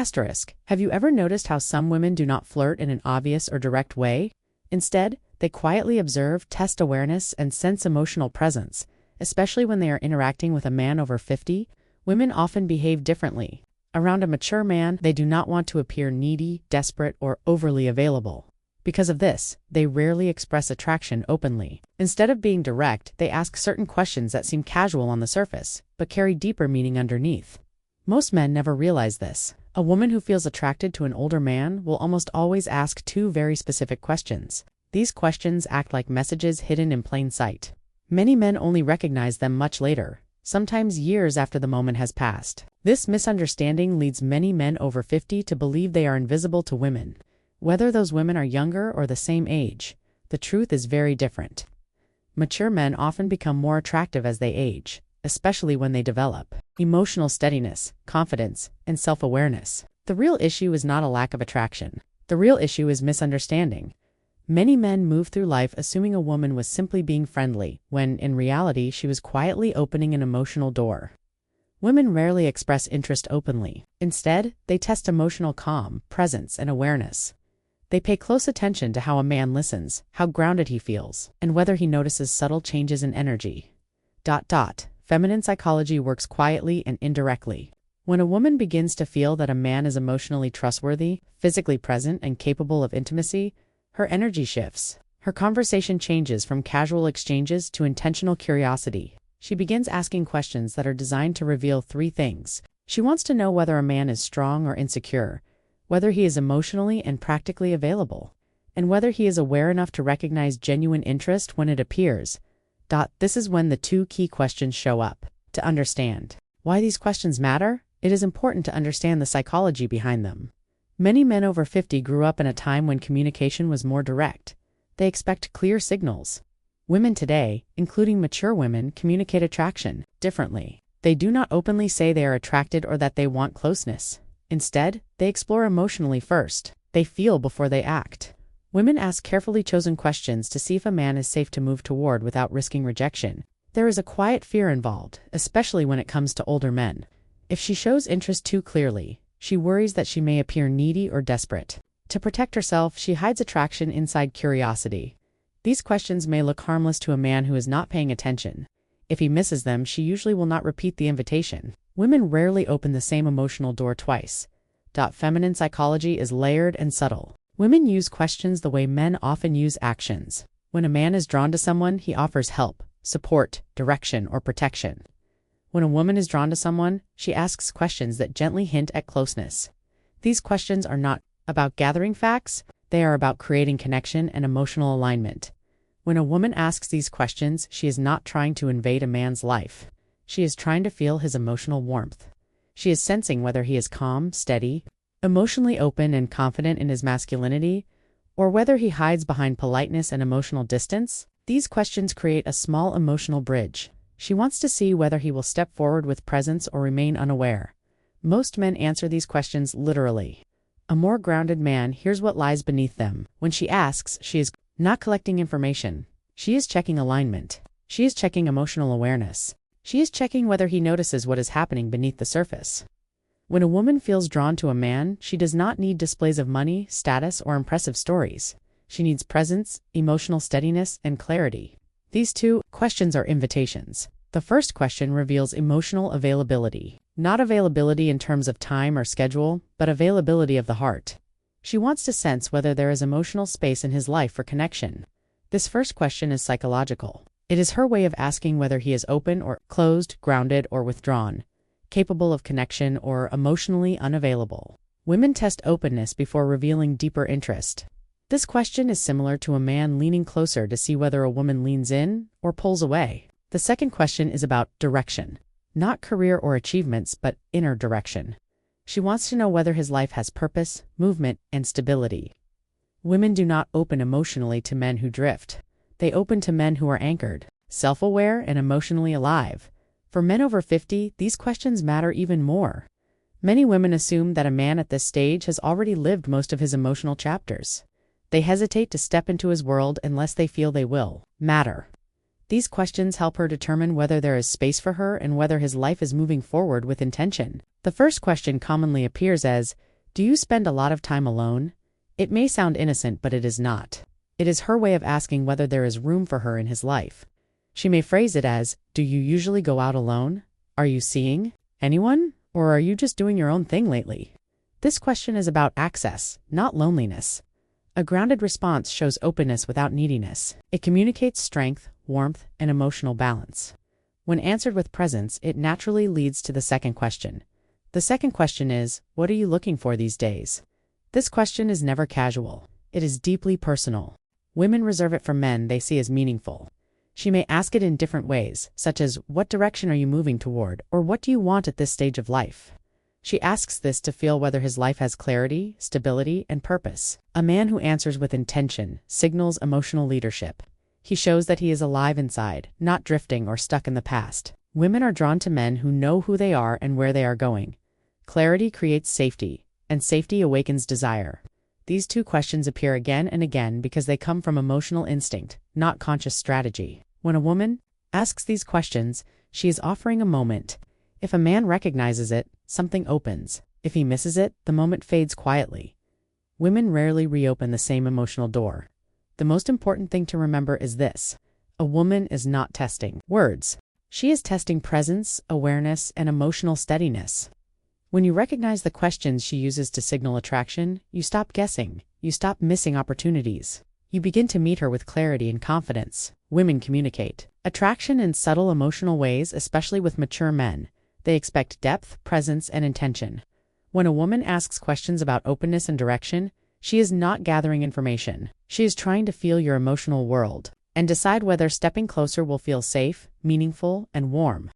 Asterisk, have you ever noticed how some women do not flirt in an obvious or direct way? Instead, they quietly observe, test awareness, and sense emotional presence. Especially when they are interacting with a man over 50, women often behave differently. Around a mature man, they do not want to appear needy, desperate, or overly available. Because of this, they rarely express attraction openly. Instead of being direct, they ask certain questions that seem casual on the surface, but carry deeper meaning underneath. Most men never realize this. A woman who feels attracted to an older man will almost always ask two very specific questions. These questions act like messages hidden in plain sight. Many men only recognize them much later, sometimes years after the moment has passed. This misunderstanding leads many men over 50 to believe they are invisible to women. Whether those women are younger or the same age, the truth is very different. Mature men often become more attractive as they age, especially when they develop emotional steadiness, confidence, and self-awareness. The real issue is not a lack of attraction. The real issue is misunderstanding. Many men move through life assuming a woman was simply being friendly, when, in reality, she was quietly opening an emotional door. Women rarely express interest openly. Instead, they test emotional calm, presence, and awareness. They pay close attention to how a man listens, how grounded he feels, and whether he notices subtle changes in energy. Feminine psychology works quietly and indirectly. When a woman begins to feel that a man is emotionally trustworthy, physically present, and capable of intimacy, her energy shifts. Her conversation changes from casual exchanges to intentional curiosity. She begins asking questions that are designed to reveal three things. She wants to know whether a man is strong or insecure, whether he is emotionally and practically available, and whether he is aware enough to recognize genuine interest when it appears. This is when the two key questions show up. To understand why these questions matter, it is important to understand the psychology behind them. Many men over 50 grew up in a time when communication was more direct. They expect clear signals. Women today, including mature women, communicate attraction differently. They do not openly say they are attracted or that they want closeness. Instead, they explore emotionally first. They feel before they act. Women ask carefully chosen questions to see if a man is safe to move toward without risking rejection. There is a quiet fear involved, especially when it comes to older men. If she shows interest too clearly, she worries that she may appear needy or desperate. To protect herself, she hides attraction inside curiosity. These questions may look harmless to a man who is not paying attention. If he misses them, she usually will not repeat the invitation. Women rarely open the same emotional door twice. Feminine psychology is layered and subtle. Women use questions the way men often use actions. When a man is drawn to someone, he offers help, support, direction, or protection. When a woman is drawn to someone, she asks questions that gently hint at closeness. These questions are not about gathering facts, they are about creating connection and emotional alignment. When a woman asks these questions, she is not trying to invade a man's life. She is trying to feel his emotional warmth. She is sensing whether he is calm, steady, emotionally open and confident in his masculinity, or whether he hides behind politeness and emotional distance. These questions create a small emotional bridge. She wants to see whether he will step forward with presence or remain unaware. Most men answer these questions literally. A more grounded man hears what lies beneath them. When she asks, she is not collecting information. She is checking alignment. She is checking emotional awareness. She is checking whether he notices what is happening beneath the surface. When a woman feels drawn to a man, she does not need displays of money, status, or impressive stories. She needs presence, emotional steadiness, and clarity. These two questions are invitations. The first question reveals emotional availability. Not availability in terms of time or schedule, but availability of the heart. She wants to sense whether there is emotional space in his life for connection. This first question is psychological. It is her way of asking whether he is open or closed, grounded or withdrawn, capable of connection or emotionally unavailable. Women test openness before revealing deeper interest. This question is similar to a man leaning closer to see whether a woman leans in or pulls away. The second question is about direction. Not career or achievements, but inner direction. She wants to know whether his life has purpose, movement, and stability. Women do not open emotionally to men who drift. They open to men who are anchored, self-aware, and emotionally alive. For men over 50, these questions matter even more. Many women assume that a man at this stage has already lived most of his emotional chapters. They hesitate to step into his world unless they feel they will matter. These questions help her determine whether there is space for her and whether his life is moving forward with intention. The first question commonly appears as, Do you spend a lot of time alone? It may sound innocent, but it is not. It is her way of asking whether there is room for her in his life. She may phrase it as, do you usually go out alone? Are you seeing anyone? Or are you just doing your own thing lately? This question is about access, not loneliness. A grounded response shows openness without neediness. It communicates strength, warmth, and emotional balance. When answered with presence, it naturally leads to the second question. The second question is, what are you looking for these days? This question is never casual. It is deeply personal. Women reserve it for men they see as meaningful. She may ask it in different ways, such as, what direction are you moving toward, or what do you want at this stage of life? She asks this to feel whether his life has clarity, stability, and purpose. A man who answers with intention signals emotional leadership. He shows that he is alive inside, not drifting or stuck in the past. Women are drawn to men who know who they are and where they are going. Clarity creates safety, and safety awakens desire. These two questions appear again and again because they come from emotional instinct, not conscious strategy. When a woman asks these questions, she is offering a moment. If a man recognizes it, something opens. If he misses it, the moment fades quietly. Women rarely reopen the same emotional door. The most important thing to remember is this: a woman is not testing words. She is testing presence, awareness, and emotional steadiness. When you recognize the questions she uses to signal attraction, you stop guessing. You stop missing opportunities. You begin to meet her with clarity and confidence. Women communicate attraction in subtle emotional ways, especially with mature men. They expect depth, presence, and intention. When a woman asks questions about openness and direction, she is not gathering information. She is trying to feel your emotional world and decide whether stepping closer will feel safe, meaningful, and warm.